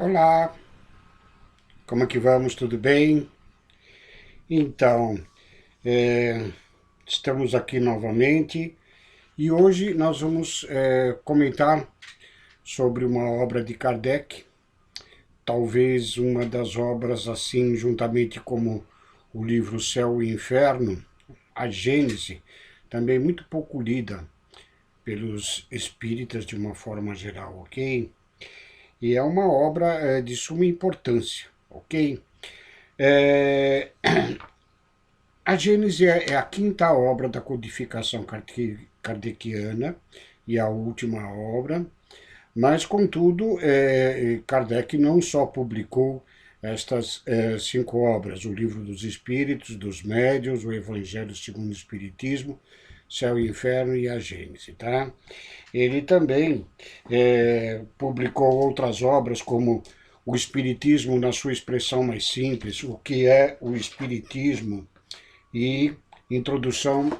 Olá, como é que vamos? Tudo bem? Então, é, estamos aqui novamente e hoje nós vamos comentar sobre uma obra de Kardec, talvez uma das obras assim, juntamente como o livro Céu e Inferno, a Gênese, também muito pouco lida pelos espíritas de uma forma geral, ok? E é uma obra de suma importância, ok? É, A Gênese é a quinta obra da codificação kardeciana e a última obra, mas, contudo, Kardec não só publicou estas cinco obras, o Livro dos Espíritos, dos Médiuns, o Evangelho segundo o Espiritismo, Céu e Inferno e a Gênese, tá? Ele também publicou outras obras como o Espiritismo na sua expressão mais simples, o que é o Espiritismo, e Introdução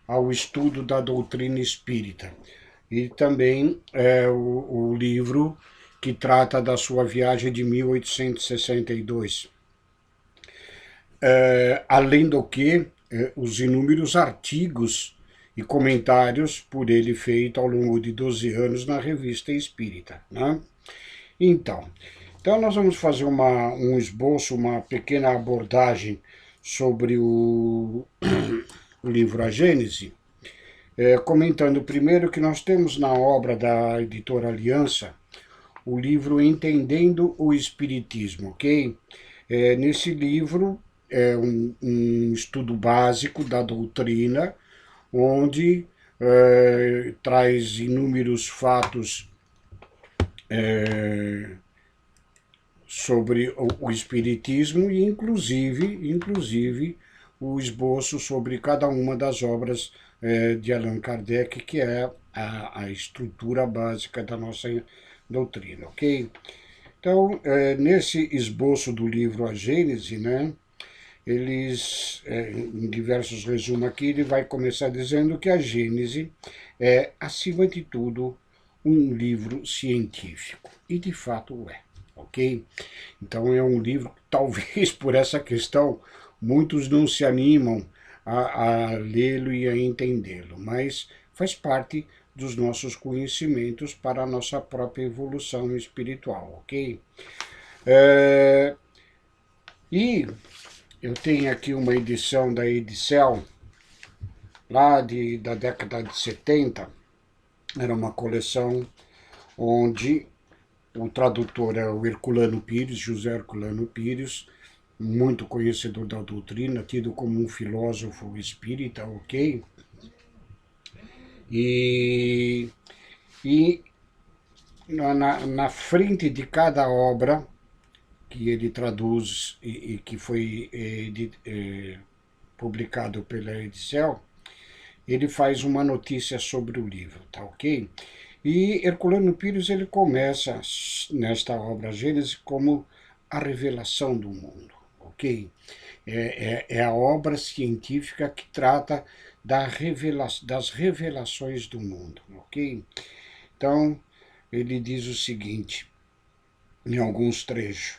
ao Estudo da Doutrina Espírita. E também o livro que trata da sua viagem de 1862. Além do que, os inúmeros artigos e comentários por ele feito ao longo de 12 anos na Revista Espírita. Né? Então, então nós vamos fazer um esboço, uma pequena abordagem sobre o livro A Gênese, comentando primeiro que nós temos na obra da editora Aliança o livro Entendendo o Espiritismo, ok? Nesse livro é um estudo básico da doutrina, onde traz inúmeros fatos sobre o Espiritismo e, inclusive, o esboço sobre cada uma das obras de Allan Kardec, que é a estrutura básica da nossa doutrina, ok? Então, nesse esboço do livro A Gênese, né, em diversos resumos aqui, ele vai começar dizendo que a Gênese é, acima de tudo, um livro científico. E de fato é, ok? Então é um livro, talvez por essa questão, muitos não se animam a lê-lo e a entendê-lo, mas faz parte dos nossos conhecimentos para a nossa própria evolução espiritual, ok? É, e eu tenho aqui uma edição da Edicel, da década de 70, era uma coleção onde o tradutor é o Herculano Pires, José Herculano Pires, muito conhecedor da doutrina, tido como um filósofo espírita, ok? E, e na frente de cada obra que ele traduz e que foi publicado pela Edicel, ele faz uma notícia sobre o livro, tá ok? E Herculano Pires ele começa nesta obra Gênesis como a revelação do mundo, ok? É a obra científica que trata das revelações do mundo, ok? Então, ele diz o seguinte, em alguns trechos.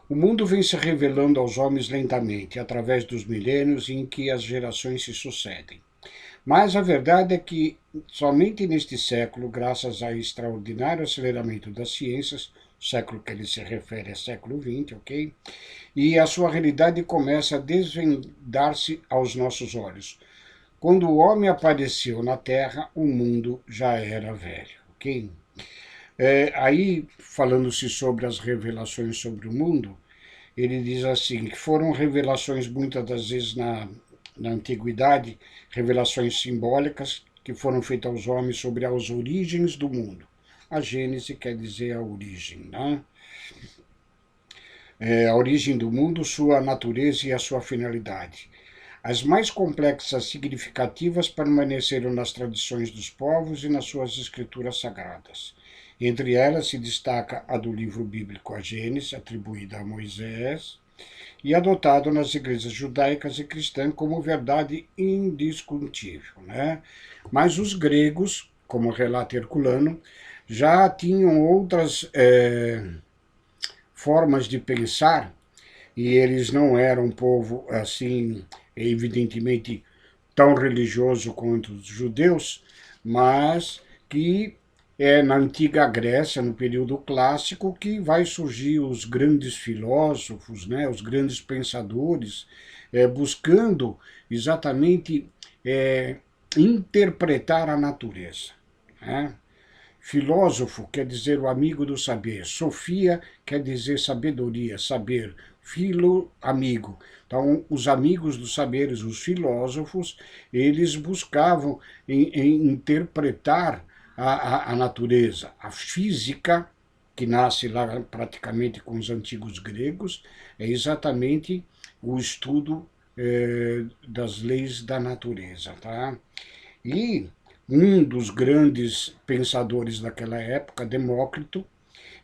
O mundo vem se revelando aos homens lentamente, através dos milênios em que as gerações se sucedem. Mas a verdade é que somente neste século, graças ao extraordinário aceleramento das ciências, o século que ele se refere é século XX, ok? E a sua realidade começa a desvendar-se aos nossos olhos. Quando o homem apareceu na Terra, o mundo já era velho, ok? Aí, falando-se sobre as revelações sobre o mundo, ele diz assim, que foram revelações muitas das vezes na antiguidade, revelações simbólicas que foram feitas aos homens sobre as origens do mundo. A Gênese quer dizer a origem, né? A origem do mundo, sua natureza e a sua finalidade. As mais complexas significativas permaneceram nas tradições dos povos e nas suas escrituras sagradas. Entre elas se destaca a do livro bíblico A Gênese, atribuída a Moisés, e adotado nas igrejas judaicas e cristãs como verdade indiscutível. Né? Mas os gregos, como relata Herculano, já tinham outras formas de pensar, e eles não eram um povo assim, evidentemente, tão religioso quanto os judeus, mas que é na antiga Grécia, no período clássico, que vai surgir os grandes filósofos, né, os grandes pensadores, buscando exatamente interpretar a natureza. Né? Filósofo quer dizer o amigo do saber. Sofia quer dizer sabedoria, saber. Filo, amigo. Então, os amigos dos saberes, os filósofos, eles buscavam em interpretar a natureza. A física, que nasce lá praticamente com os antigos gregos, é exatamente o estudo das leis da natureza. Tá? E um dos grandes pensadores daquela época, Demócrito,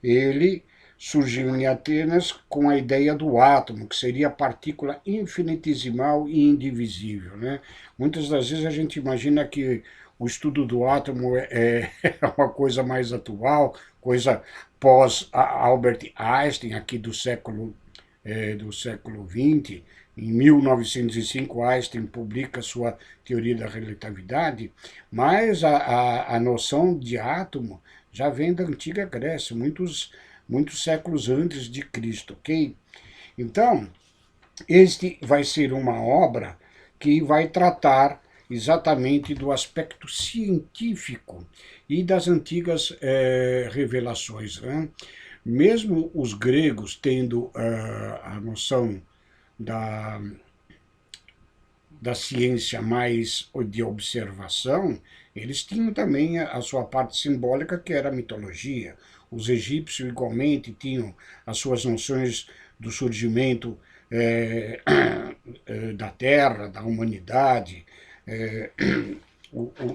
ele surgiu em Atenas com a ideia do átomo, que seria a partícula infinitesimal e indivisível. Né? Muitas das vezes a gente imagina que o estudo do átomo é uma coisa mais atual, coisa pós Albert Einstein, aqui do século XX. Em 1905, Einstein publica sua teoria da relatividade, mas a noção de átomo já vem da antiga Grécia, muitos séculos antes de Cristo, ok? Então, este vai ser uma obra que vai tratar exatamente do aspecto científico e das antigas revelações. Né? Mesmo os gregos tendo a noção da, da ciência mais de observação, eles tinham também a sua parte simbólica, que era a mitologia. Os egípcios, igualmente, tinham as suas noções do surgimento da Terra, da humanidade.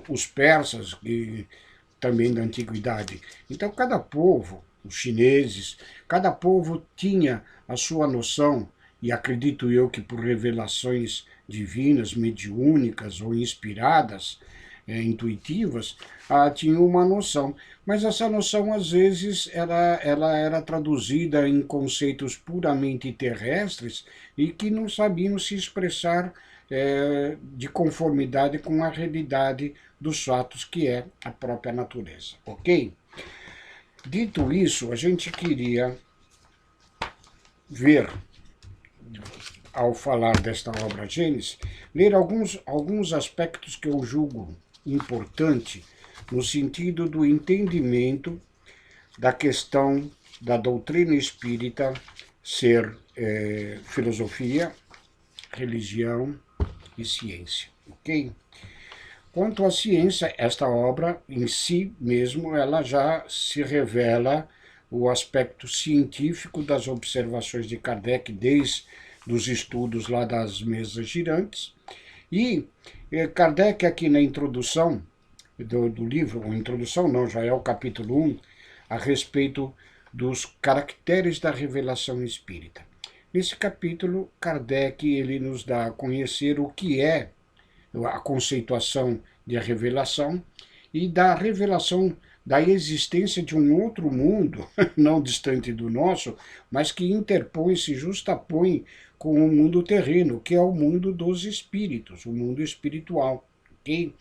Os persas, também da antiguidade. Então, cada povo, os chineses, cada povo tinha a sua noção, e acredito eu que por revelações divinas, mediúnicas ou inspiradas, intuitivas, tinha uma noção. Mas essa noção, às vezes, ela era traduzida em conceitos puramente terrestres e que não sabiam se expressar de conformidade com a realidade dos fatos, que é a própria natureza, ok? Dito isso, a gente queria ver, ao falar desta obra Gênesis, ler alguns aspectos que eu julgo importante no sentido do entendimento da questão da doutrina espírita ser filosofia, religião e ciência, ok? Quanto à ciência, esta obra em si mesmo, ela já se revela o aspecto científico das observações de Kardec, desde os estudos lá das mesas girantes. E Kardec, aqui na introdução do livro, ou introdução não, já é o capítulo 1, a respeito dos caracteres da revelação espírita. Nesse capítulo, Kardec ele nos dá a conhecer o que é a conceituação de revelação e da revelação da existência de um outro mundo, não distante do nosso, mas que interpõe, se justapõe com o mundo terreno, que é o mundo dos espíritos, o mundo espiritual. Okay?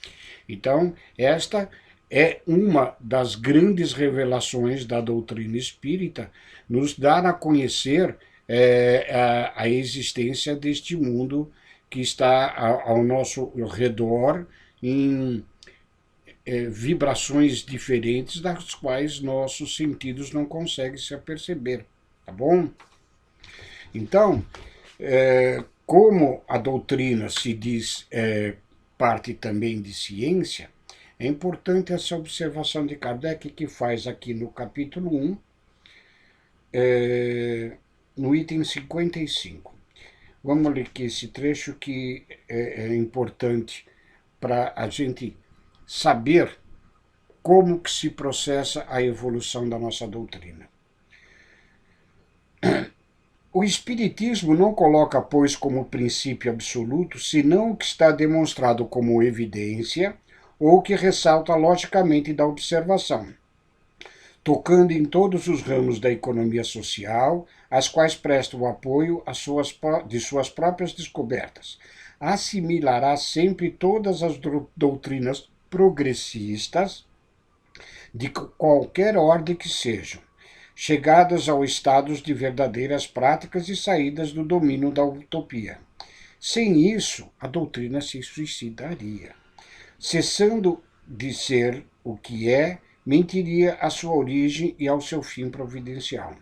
Então, esta é uma das grandes revelações da doutrina espírita, nos dar a conhecer a existência deste mundo que está ao nosso redor em vibrações diferentes das quais nossos sentidos não conseguem se aperceber, tá bom? Então, como a doutrina se diz parte também de ciência, é importante essa observação de Kardec que faz aqui no capítulo 1, no item 55. Vamos ler aqui esse trecho que é importante para a gente saber como que se processa a evolução da nossa doutrina. O Espiritismo não coloca, pois, como princípio absoluto, senão o que está demonstrado como evidência ou que ressalta logicamente da observação. tocando em todos os ramos da economia social, as quais prestam apoio de suas próprias descobertas. Assimilará sempre todas as doutrinas progressistas, de qualquer ordem que sejam, chegadas ao estado de verdadeiras práticas e saídas do domínio da utopia. Sem isso, a doutrina se suicidaria. Cessando de ser o que é, mentiria à sua origem e ao seu fim providencial.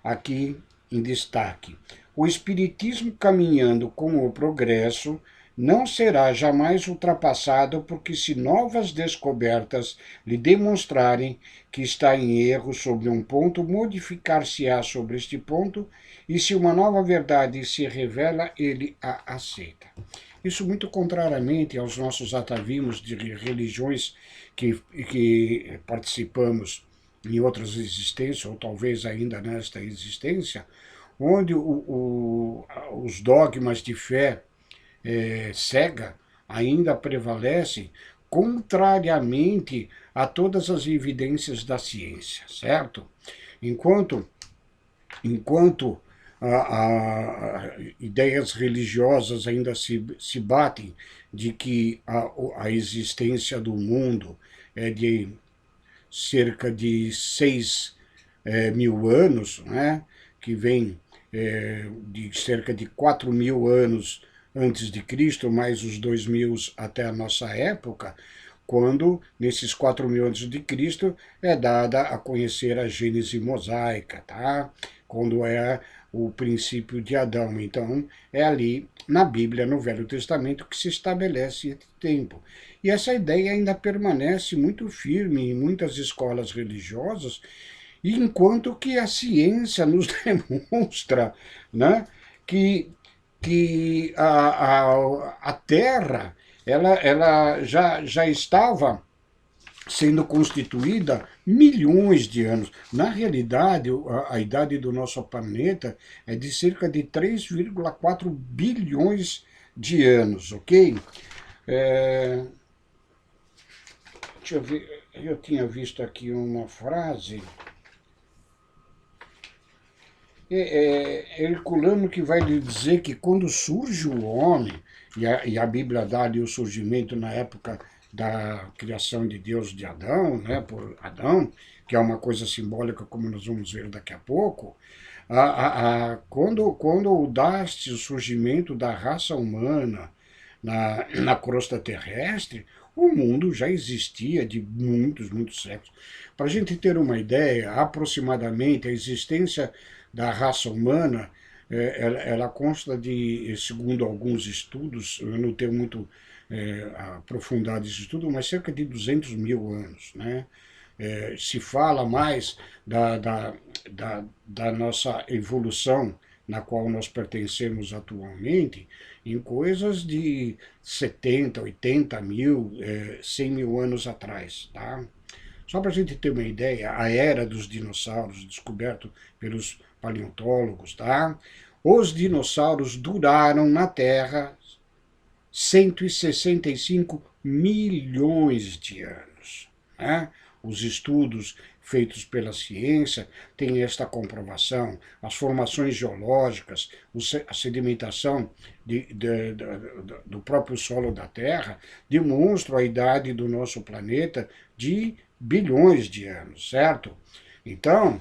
Aqui em destaque, o Espiritismo caminhando com o progresso não será jamais ultrapassado, porque se novas descobertas lhe demonstrarem que está em erro sobre um ponto, modificar-se-á sobre este ponto, e se uma nova verdade se revela, ele a aceita. Isso muito contrariamente aos nossos atavismos de religiões que participamos em outras existências, ou talvez ainda nesta existência, onde os dogmas de fé cega ainda prevalecem, contrariamente a todas as evidências da ciência, certo? Enquanto ideias religiosas ainda se batem de que a existência do mundo é de cerca de 6 mil anos, né, que vem de cerca de 4.000 anos antes de Cristo, mais os 2.000 até a nossa época, quando, nesses 4.000 antes de Cristo, é dada a conhecer a Gênese mosaica, tá? Quando é o princípio de Adão. Então, é ali na Bíblia, no Velho Testamento, que se estabelece esse tempo. E essa ideia ainda permanece muito firme em muitas escolas religiosas, enquanto que a ciência nos demonstra, né, que a Terra ela já estava sendo constituída milhões de anos. Na realidade, a idade do nosso planeta é de cerca de 3,4 bilhões de anos, ok? Deixa eu ver, eu tinha visto aqui uma frase. Herculano que vai lhe dizer que quando surge o homem, e a Bíblia dá ali o surgimento na época da criação de Deus de Adão, né, por Adão, que é uma coisa simbólica, como nós vamos ver daqui a pouco, quando dá-se o surgimento da raça humana na crosta terrestre, o mundo já existia de muitos séculos. Para a gente ter uma ideia, aproximadamente a existência da raça humana, ela consta de, segundo alguns estudos, eu não tenho muito aprofundado esse estudo, mas cerca de 200 mil anos, né? Se fala mais da nossa evolução, na qual nós pertencemos atualmente, em coisas de 70, 80 mil, 100 mil anos atrás, tá? Só para a gente ter uma ideia, a era dos dinossauros, descoberto pelos paleontólogos, tá? Os dinossauros duraram na Terra 165 milhões de anos, né? Os estudos feitos pela ciência têm esta comprovação. As formações geológicas, a sedimentação do próprio solo da Terra demonstram a idade do nosso planeta de bilhões de anos, certo? Então,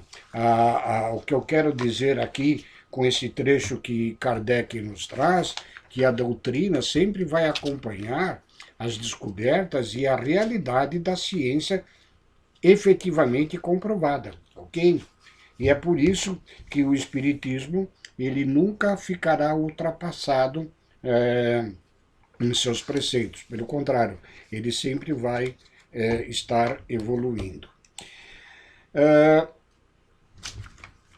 o que eu quero dizer aqui com esse trecho que Kardec nos traz, que a doutrina sempre vai acompanhar as descobertas e a realidade da ciência efetivamente comprovada, ok? E é por isso que o Espiritismo ele nunca ficará ultrapassado em seus preceitos. Pelo contrário, ele sempre vai estar evoluindo.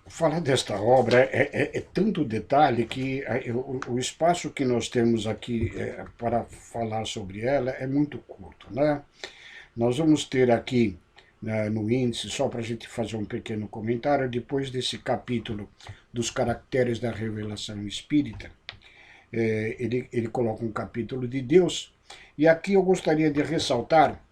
Falar desta obra é tanto detalhe que o espaço que nós temos aqui para falar sobre ela é muito curto, né? Nós vamos ter aqui no índice, só para a gente fazer um pequeno comentário, depois desse capítulo dos caracteres da revelação espírita, ele coloca um capítulo de Deus, e aqui eu gostaria de ressaltar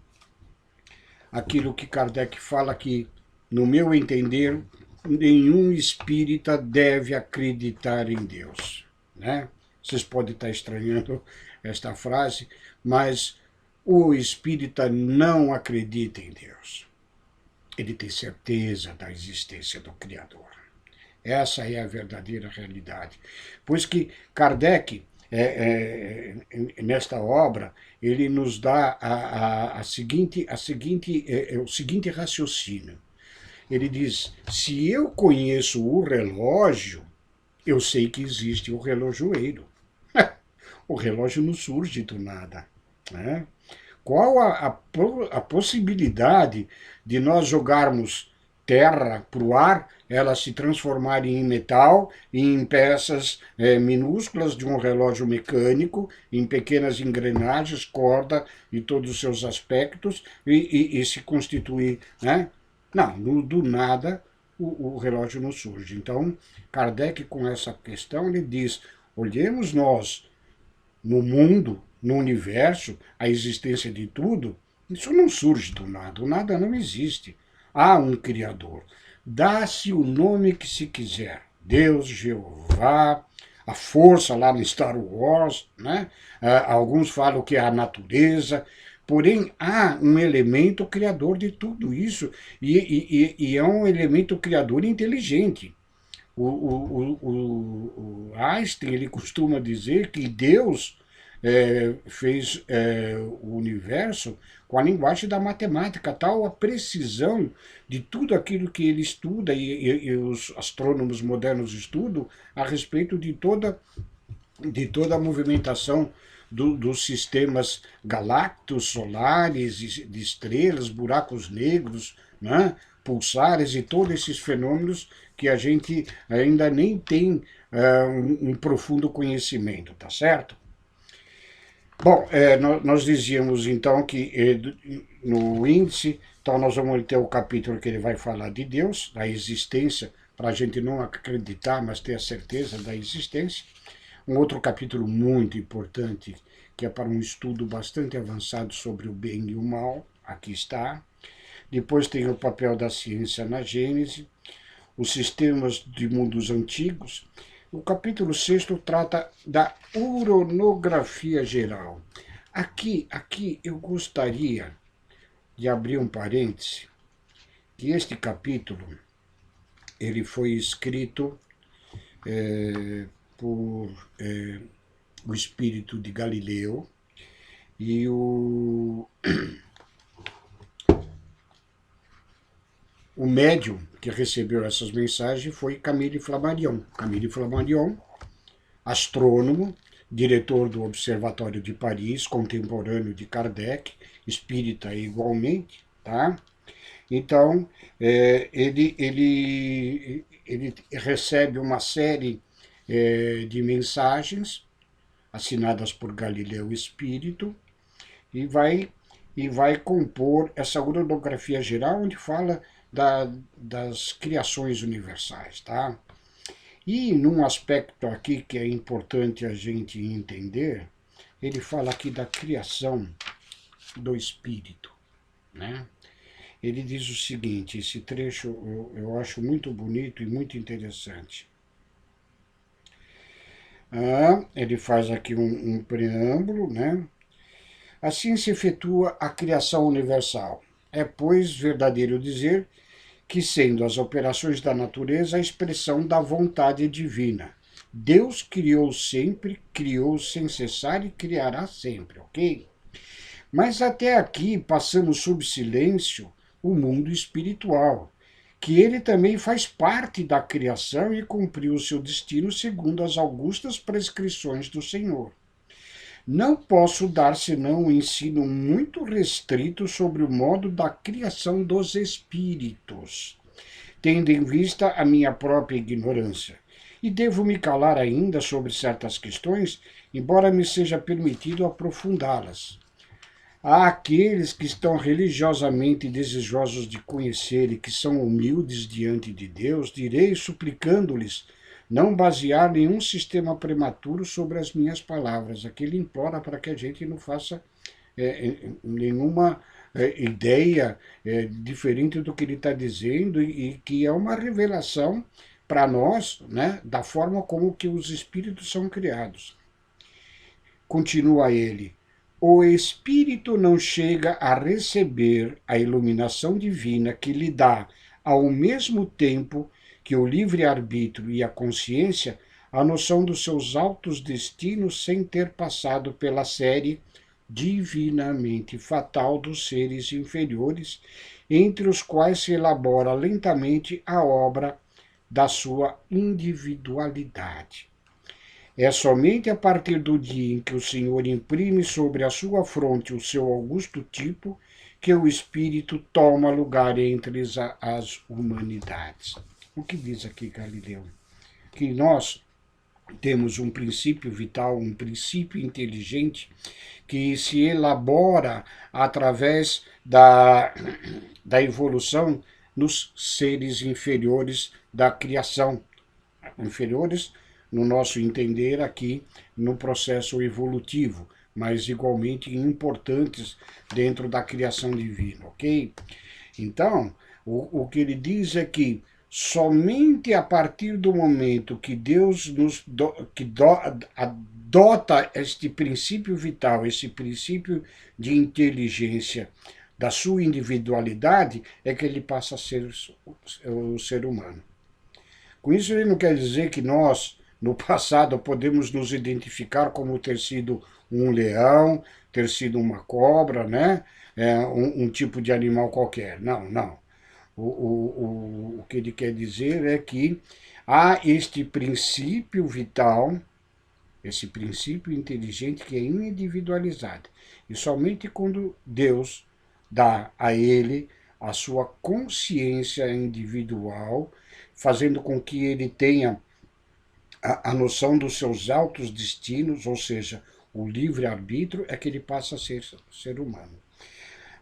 aquilo que Kardec fala que no meu entender, nenhum espírita deve acreditar em Deus, né? Vocês podem estar estranhando esta frase, mas o espírita não acredita em Deus. Ele tem certeza da existência do Criador. Essa é a verdadeira realidade. Pois que Kardec, nesta obra, ele nos dá o seguinte raciocínio. Ele diz, se eu conheço o relógio, eu sei que existe o relojoeiro. O relógio não surge do nada, né? Qual a possibilidade de nós jogarmos terra para o ar, ela se transformar em metal, em peças minúsculas de um relógio mecânico, em pequenas engrenagens, corda e todos os seus aspectos, e se constituir, né? Não, do nada o relógio não surge. Então, Kardec, com essa questão, ele diz, olhemos nós no mundo, no universo, a existência de tudo, isso não surge do nada. O nada não existe. Há um Criador. Dá-se o nome que se quiser. Deus, Jeová, a força lá no Star Wars, né? Alguns falam que é a natureza. Porém, há um elemento criador de tudo isso. E é um elemento criador inteligente. O Einstein ele costuma dizer que Deus fez o universo com a linguagem da matemática, tal a precisão de tudo aquilo que ele estuda e os astrônomos modernos estudam a respeito de toda a movimentação dos sistemas galácticos, solares, de estrelas, buracos negros, né? Pulsares e todos esses fenômenos que a gente ainda nem tem um profundo conhecimento, tá certo? Bom, nós dizíamos então que no índice, então nós vamos ter o capítulo que ele vai falar de Deus, da existência, para a gente não acreditar, mas ter a certeza da existência. Um outro capítulo muito importante, que é para um estudo bastante avançado sobre o bem e o mal, aqui está. Depois tem o papel da ciência na Gênese, os sistemas de mundos antigos. O capítulo 6 trata da uronografia geral. Aqui eu gostaria de abrir um parêntese, que este capítulo ele foi escrito por o espírito de Galileu e o médium que recebeu essas mensagens foi Camille Flammarion. Camille Flammarion, astrônomo, diretor do Observatório de Paris, contemporâneo de Kardec, espírita igualmente, tá? Então, ele recebe uma série de mensagens assinadas por Galileu Espírito e vai compor essa uronografia geral onde fala das criações universais, tá? E num aspecto aqui que é importante a gente entender, ele fala aqui da criação do espírito, né? Ele diz o seguinte, esse trecho eu acho muito bonito e muito interessante. Ele faz aqui um preâmbulo, né? Assim se efetua a criação universal. É, pois, verdadeiro dizer que, sendo as operações da natureza a expressão da vontade divina, Deus criou sempre, criou sem cessar e criará sempre, ok? Mas até aqui passamos sob silêncio o mundo espiritual, que ele também faz parte da criação e cumpriu o seu destino segundo as augustas prescrições do Senhor. Não posso dar senão um ensino muito restrito sobre o modo da criação dos espíritos, tendo em vista a minha própria ignorância. E devo me calar ainda sobre certas questões, embora me seja permitido aprofundá-las. Há aqueles que estão religiosamente desejosos de conhecer e que são humildes diante de Deus, direi suplicando-lhes não basear nenhum sistema prematuro sobre as minhas palavras. Aqui ele implora para que a gente não faça nenhuma ideia diferente do que ele está dizendo e que é uma revelação para nós, né, da forma como que os espíritos são criados. Continua ele. O espírito não chega a receber a iluminação divina que lhe dá, ao mesmo tempo que o livre-arbítrio e a consciência, a noção dos seus altos destinos sem ter passado pela série divinamente fatal dos seres inferiores, entre os quais se elabora lentamente a obra da sua individualidade. É somente a partir do dia em que o Senhor imprime sobre a sua fronte o seu augusto tipo que o espírito toma lugar entre as humanidades. O que diz aqui Galileu? Que nós temos um princípio vital, um princípio inteligente que se elabora através da evolução nos seres inferiores da criação. Inferiores, no nosso entender aqui, no processo evolutivo, mas igualmente importantes dentro da criação divina, ok? Então, o que ele diz é que somente a partir do momento que Deus adota este princípio vital, esse princípio de inteligência da sua individualidade, é que ele passa a ser o ser humano. Com isso, ele não quer dizer que nós, no passado, podemos nos identificar como ter sido um leão, ter sido uma cobra, né? Um tipo de animal qualquer. Não, não. O que ele quer dizer é que há este princípio vital, esse princípio inteligente que é individualizado. E somente quando Deus dá a ele a sua consciência individual, fazendo com que ele tenha a noção dos seus altos destinos, ou seja, o livre-arbítrio, é que ele passa a ser humano.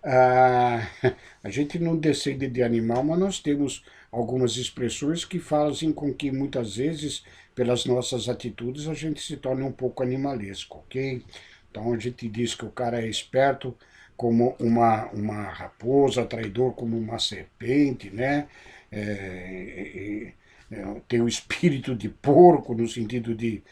A gente não descende de animal, mas nós temos algumas expressões que fazem com que muitas vezes, pelas nossas atitudes, a gente se torne um pouco animalesco, ok? Então a gente diz que o cara é esperto como uma raposa, traidor como uma serpente, né? Tem o espírito de porco no sentido de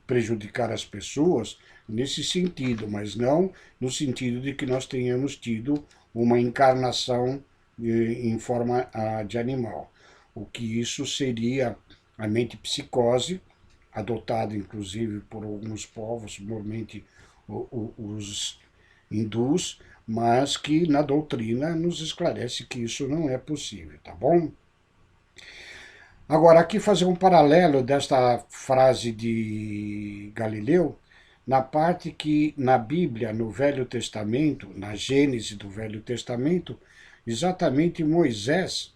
prejudicar as pessoas, nesse sentido, mas não no sentido de que nós tenhamos tido uma encarnação em forma de animal. O que isso seria a mente psicose, adotada inclusive por alguns povos, normalmente os hindus, mas que na doutrina nos esclarece que isso não é possível, tá bom? Agora, aqui fazer um paralelo desta frase de Galileu, na parte que na Bíblia, no Velho Testamento, na Gênese do Velho Testamento, exatamente Moisés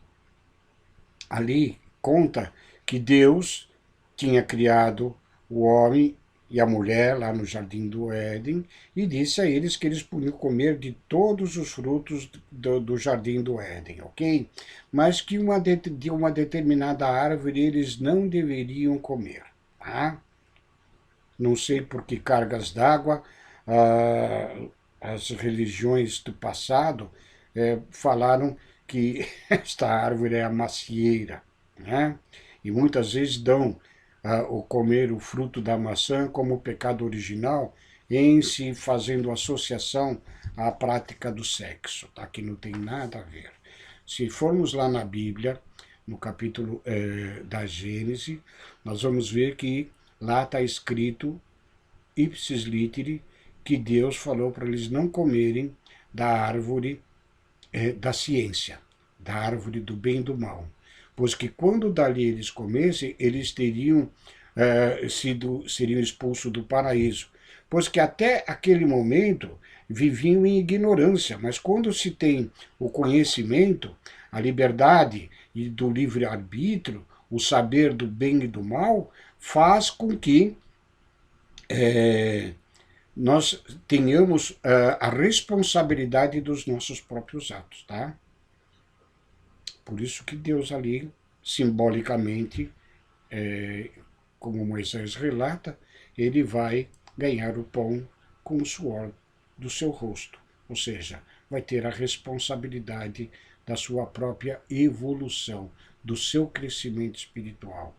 ali conta que Deus tinha criado o homem e a mulher lá no jardim do Éden e disse a eles que eles podiam comer de todos os frutos do jardim do Éden, ok? Mas que de uma determinada árvore eles não deveriam comer, tá? Não sei por que cargas d'água as religiões do passado falaram que esta árvore é a macieira, né? E muitas vezes dão o comer o fruto da maçã como pecado original, em se fazendo associação à prática do sexo, tá? Que não tem nada a ver. Se formos lá na Bíblia, no capítulo da Gênese, nós vamos ver que lá está escrito, ipsis literi, que Deus falou para eles não comerem da árvore da ciência, da árvore do bem e do mal. Pois que quando dali eles comessem, eles seriam expulsos do paraíso. Pois que até aquele momento viviam em ignorância, mas quando se tem o conhecimento, a liberdade e do livre-arbítrio, o saber do bem e do mal, faz com que nós tenhamos a responsabilidade dos nossos próprios atos, tá? Por isso que Deus ali, simbolicamente, como Moisés relata, ele vai ganhar o pão com o suor do seu rosto. Ou seja, vai ter a responsabilidade da sua própria evolução, do seu crescimento espiritual,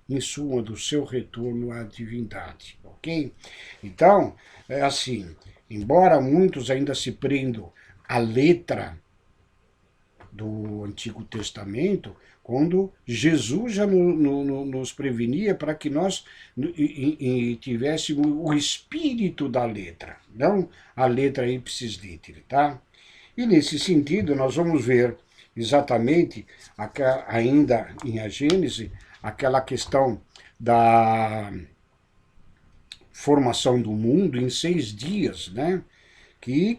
em suma, do seu retorno à divindade, ok? Então, é assim, embora muitos ainda se prendam à letra do Antigo Testamento, quando Jesus já nos prevenia para que nós tivéssemos o espírito da letra, não a letra ipsis literi, tá? E nesse sentido, nós vamos ver exatamente, ainda em A Gênese, aquela questão da formação do mundo em 6 dias, né? Que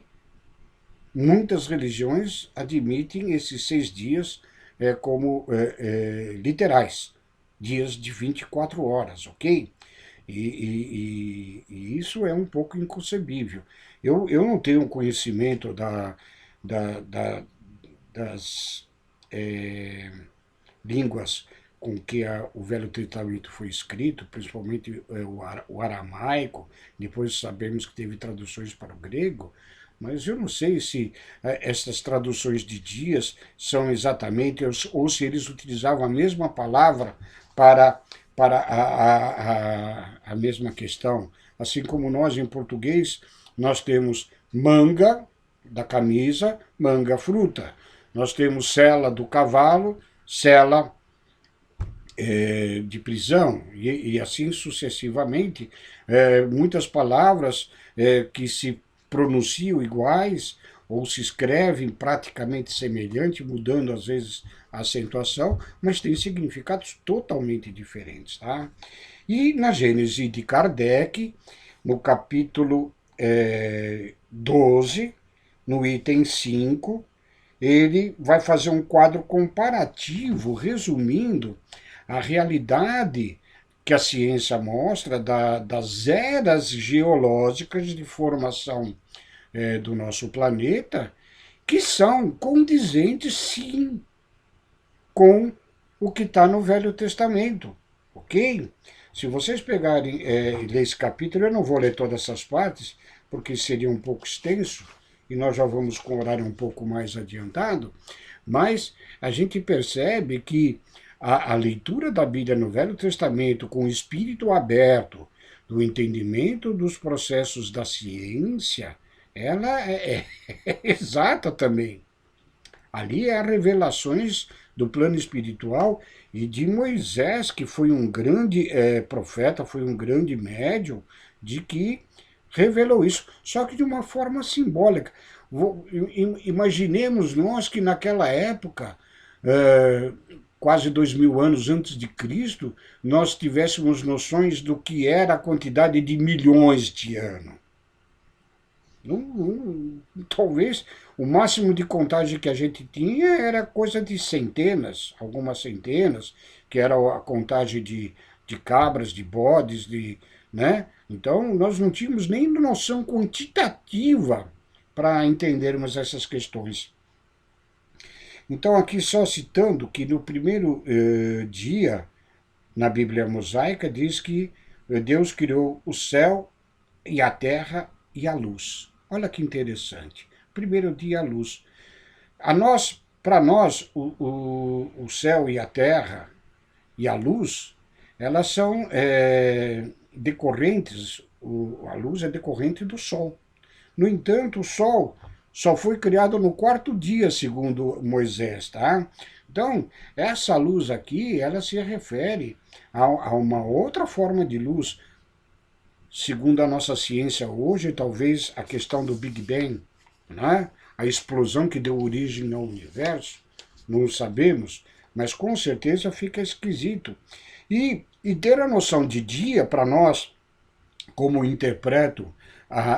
muitas religiões admitem esses 6 dias como literais, dias de 24 horas, ok? E isso é um pouco inconcebível. Eu não tenho conhecimento das línguas com que o Velho Testamento foi escrito, principalmente o aramaico, depois sabemos que teve traduções para o grego, mas eu não sei se essas traduções de dias são exatamente, ou se eles utilizavam a mesma palavra para a mesma questão. Assim como nós, em português, nós temos manga da camisa, manga fruta. Nós temos sela do cavalo, sela de prisão, e assim sucessivamente. Muitas palavras que se pronunciam iguais ou se escrevem praticamente semelhante, mudando às vezes a acentuação, mas têm significados totalmente diferentes. Tá? E na Gênese de Kardec, no capítulo 12, no item 5, ele vai fazer um quadro comparativo, resumindo a realidade que a ciência mostra das eras geológicas de formação do nosso planeta, que são condizentes, sim, com o que está no Velho Testamento, ok? Se vocês pegarem e ler esse capítulo, eu não vou ler todas essas partes, porque seria um pouco extenso, e nós já vamos com o horário um pouco mais adiantado, mas a gente percebe que a leitura da Bíblia no Velho Testamento, com o espírito aberto, do entendimento dos processos da ciência, ela é exata também. Ali há revelações do plano espiritual e de Moisés, que foi um grande profeta, foi um grande médium, de que revelou isso, só que de uma forma simbólica. Imaginemos nós que naquela época, quase 2000 anos antes de Cristo, nós tivéssemos noções do que era a quantidade de milhões de anos. Talvez o máximo de contagem que a gente tinha era coisa de centenas, algumas centenas, que era a contagem de cabras, de bodes, né? Então nós não tínhamos nem noção quantitativa para entendermos essas questões. Então aqui só citando que no primeiro dia, na Bíblia mosaica, diz que Deus criou o céu e a terra e a luz. Olha que interessante. Primeiro dia, a luz. Para nós, o céu e a terra e a luz, elas são decorrentes, a luz é decorrente do sol. No entanto, o sol só foi criado no 4º dia, segundo Moisés, tá? Então, essa luz aqui, ela se refere a uma outra forma de luz. Segundo a nossa ciência hoje, talvez a questão do Big Bang, né? A explosão que deu origem ao universo, não sabemos, mas com certeza fica esquisito. E ter a noção de dia, para nós, como interpreto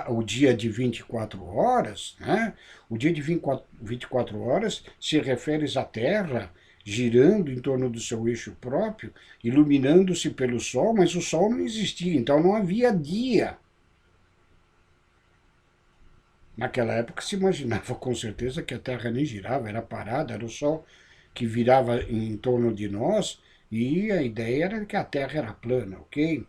o dia de 24 horas, né? O dia de 24 horas se refere à Terra girando em torno do seu eixo próprio, iluminando-se pelo Sol, mas o Sol não existia, então não havia dia. Naquela época se imaginava com certeza que a Terra nem girava, era parada, era o Sol que virava em torno de nós, e a ideia era que a Terra era plana, ok?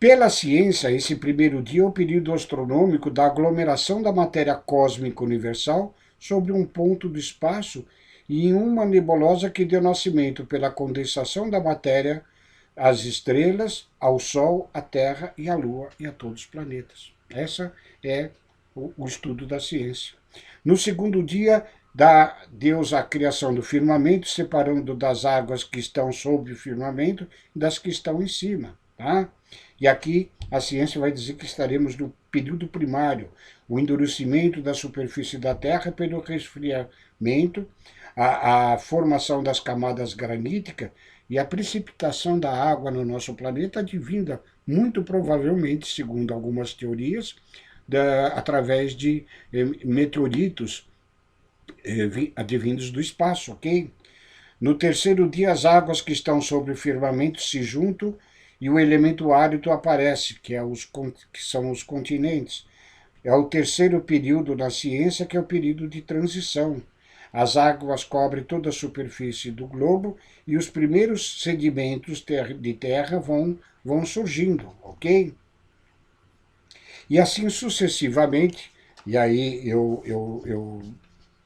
Pela ciência, esse primeiro dia é o período astronômico da aglomeração da matéria cósmica universal sobre um ponto do espaço e em uma nebulosa que deu nascimento pela condensação da matéria às estrelas, ao Sol, à Terra e à Lua e a todos os planetas. Essa é o estudo da ciência. No segundo dia, dá Deus a criação do firmamento, separando das águas que estão sobre o firmamento das que estão em cima. Tá? E aqui a ciência vai dizer que estaremos no período primário, o endurecimento da superfície da Terra pelo resfriamento, a formação das camadas graníticas e a precipitação da água no nosso planeta advinda, muito provavelmente, segundo algumas teorias, através de meteoritos advindos do espaço, ok? No terceiro dia, as águas que estão sobre o firmamento se juntam e o elemento árido aparece, que são os continentes. É o terceiro período na ciência, que é o período de transição. As águas cobrem toda a superfície do globo e os primeiros sedimentos de terra vão surgindo, ok? E assim sucessivamente, e aí eu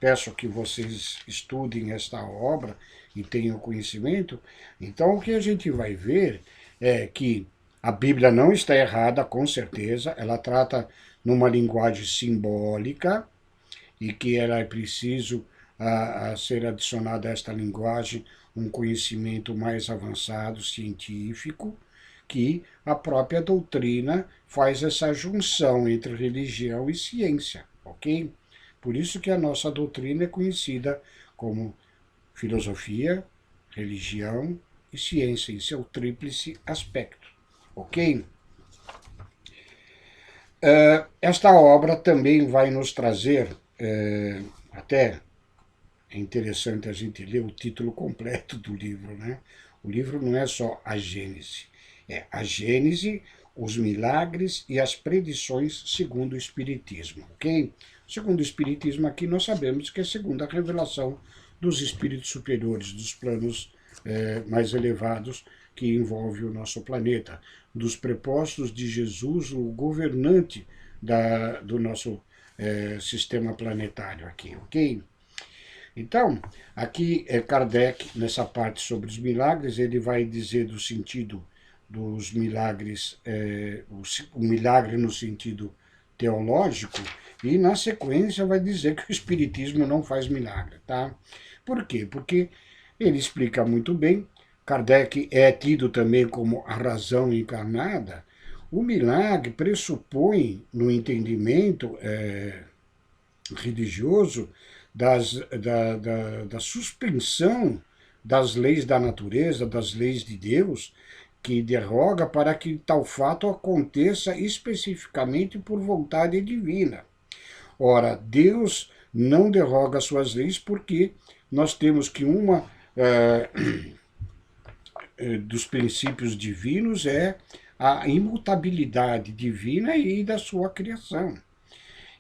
peço que vocês estudem esta obra e tenham conhecimento. Então, o que a gente vai ver é que a Bíblia não está errada, com certeza, ela trata numa linguagem simbólica e que ela é preciso a ser adicionado a esta linguagem um conhecimento mais avançado, científico, que a própria doutrina faz essa junção entre religião e ciência, ok? Por isso que a nossa doutrina é conhecida como filosofia, religião e ciência, em seu tríplice aspecto, ok? Esta obra também vai nos trazer, até é interessante a gente ler o título completo do livro, né? O livro não é só a Gênese, é a Gênese, os milagres e as predições segundo o Espiritismo, ok? Segundo o Espiritismo, aqui nós sabemos que é segundo a revelação dos espíritos superiores, dos planos mais elevados que envolve o nosso planeta, dos prepostos de Jesus, o governante do nosso sistema planetário aqui, ok? Então, aqui Kardec, nessa parte sobre os milagres, ele vai dizer do sentido dos milagres, o milagre no sentido teológico, e na sequência vai dizer que o Espiritismo não faz milagre, tá? Por quê? Porque ele explica muito bem, Kardec é tido também como a razão encarnada. O milagre pressupõe, no entendimento religioso, da suspensão das leis da natureza, das leis de Deus, que derroga para que tal fato aconteça especificamente por vontade divina. Ora, Deus não derroga suas leis porque nós temos que dos princípios divinos é a imutabilidade divina e da sua criação.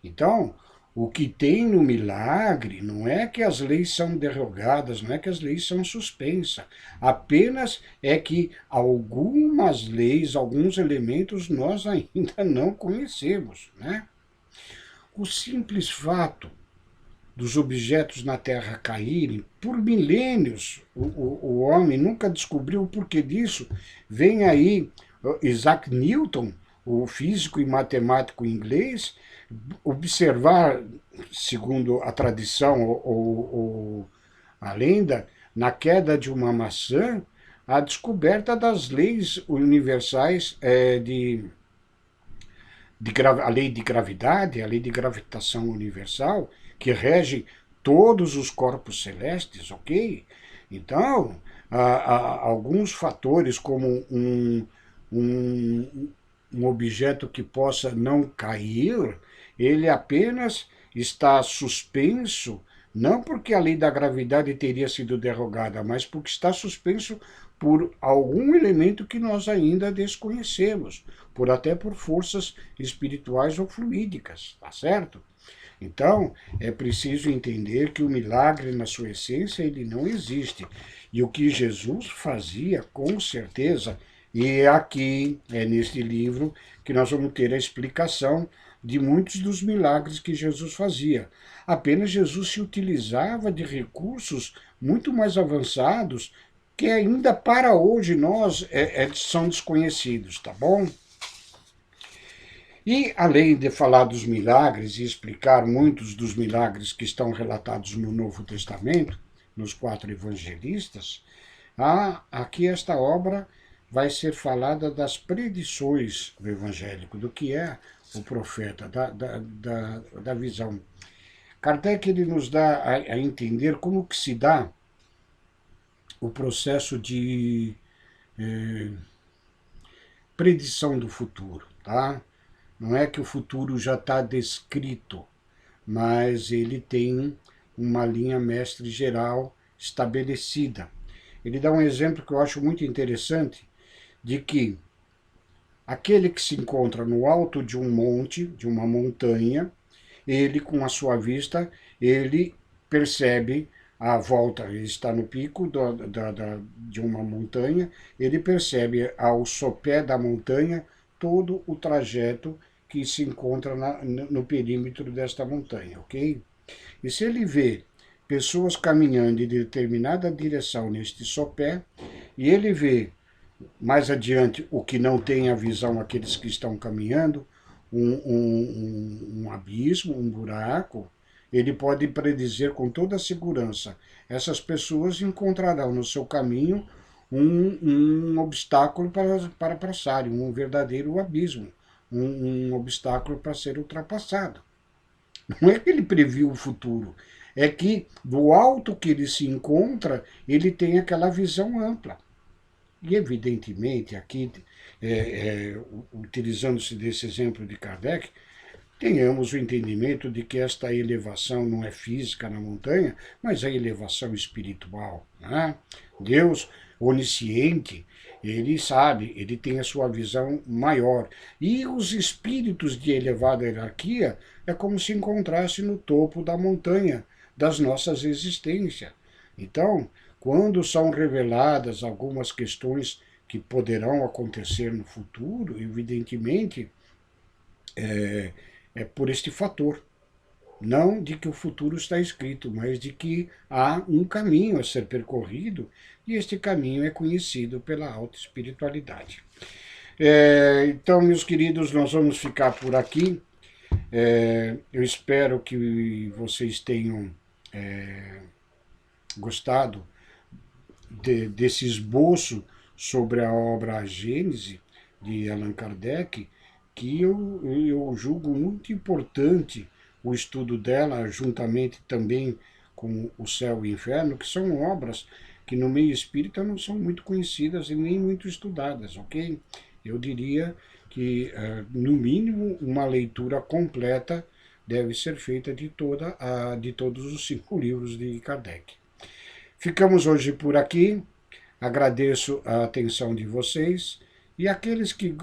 Então, o que tem no milagre não é que as leis são derrogadas, não é que as leis são suspensas, apenas é que algumas leis, alguns elementos nós ainda não conhecemos, né? O simples fato dos objetos na Terra caírem, por milênios, o homem nunca descobriu o porquê disso. Vem aí Isaac Newton, o físico e matemático inglês, observar, segundo a tradição ou a lenda, na queda de uma maçã, a descoberta das leis universais a lei de gravidade, a lei de gravitação universal, que rege todos os corpos celestes, ok? Então, alguns fatores como um objeto que possa não cair, ele apenas está suspenso, não porque a lei da gravidade teria sido derrogada, mas porque está suspenso por algum elemento que nós ainda desconhecemos, até por forças espirituais ou fluídicas, tá certo? Então, é preciso entender que o milagre, na sua essência, ele não existe. E o que Jesus fazia, com certeza, E aqui, neste livro, que nós vamos ter a explicação de muitos dos milagres que Jesus fazia. Apenas Jesus se utilizava de recursos muito mais avançados que ainda para hoje nós são desconhecidos, tá bom? E além de falar dos milagres e explicar muitos dos milagres que estão relatados no Novo Testamento, nos 4 evangelistas, aqui esta obra vai ser falada das predições do evangélico, do que é o profeta, da visão. Kardec ele nos dá a entender como que se dá o processo de predição do futuro, tá? Não é que o futuro já está descrito, mas ele tem uma linha mestre geral estabelecida. Ele dá um exemplo que eu acho muito interessante, de que aquele que se encontra no alto de um monte, de uma montanha, ele com a sua vista, ele percebe a volta, ele está no pico de uma montanha, ele percebe ao sopé da montanha todo o trajeto que se encontra no perímetro desta montanha, ok? E se ele vê pessoas caminhando em determinada direção neste sopé, e ele vê mais adiante o que não tem a visão, aqueles que estão caminhando, um abismo, um buraco, ele pode predizer com toda segurança. Essas pessoas encontrarão no seu caminho um obstáculo para passarem, um verdadeiro abismo, um obstáculo para ser ultrapassado. Não é que ele previu o futuro, é que do alto que ele se encontra, ele tem aquela visão ampla. E, evidentemente, aqui, utilizando-se desse exemplo de Kardec, tenhamos o entendimento de que esta elevação não é física na montanha, mas é elevação espiritual. Né? Deus, onisciente, ele sabe, ele tem a sua visão maior. E os espíritos de elevada hierarquia é como se encontrasse no topo da montanha das nossas existências. Então, quando são reveladas algumas questões que poderão acontecer no futuro, evidentemente, é por este fator. Não de que o futuro está escrito, mas de que há um caminho a ser percorrido e este caminho é conhecido pela alta espiritualidade. Então, meus queridos, nós vamos ficar por aqui. Eu espero que vocês tenham gostado desse esboço sobre a obra A Gênese, de Allan Kardec, que eu julgo muito importante o estudo dela, juntamente também com O Céu e o Inferno, que são obras que no meio espírita não são muito conhecidas e nem muito estudadas, ok? Eu diria que, no mínimo, uma leitura completa deve ser feita de todos os 5 livros de Kardec. Ficamos hoje por aqui. Agradeço a atenção de vocês e aqueles que,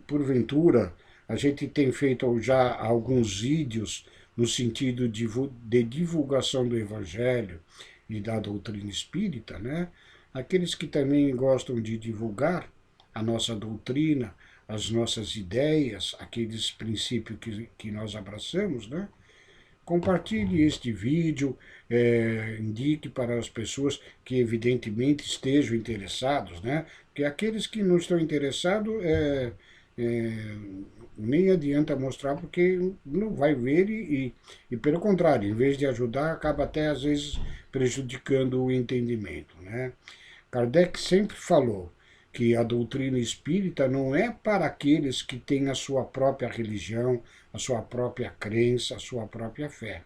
porventura, a gente tem feito já alguns vídeos no sentido de divulgação do Evangelho e da doutrina espírita, né? Aqueles que também gostam de divulgar a nossa doutrina, as nossas ideias, aqueles princípios que nós abraçamos, né? Compartilhe este vídeo, indique para as pessoas que evidentemente estejam interessados, né? Porque aqueles que não estão interessados, nem adianta mostrar porque não vai ver e pelo contrário, em vez de ajudar, acaba até às vezes prejudicando o entendimento, né? Kardec sempre falou que a doutrina espírita não é para aqueles que têm a sua própria religião, a sua própria crença, a sua própria fé.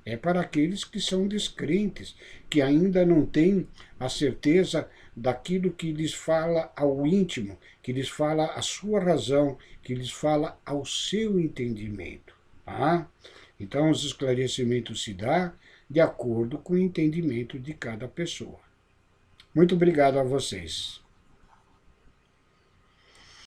É para aqueles que são descrentes, que ainda não têm a certeza daquilo que lhes fala ao íntimo, que lhes fala à sua razão, que lhes fala ao seu entendimento. Tá? Então, os esclarecimentos se dão de acordo com o entendimento de cada pessoa. Muito obrigado a vocês.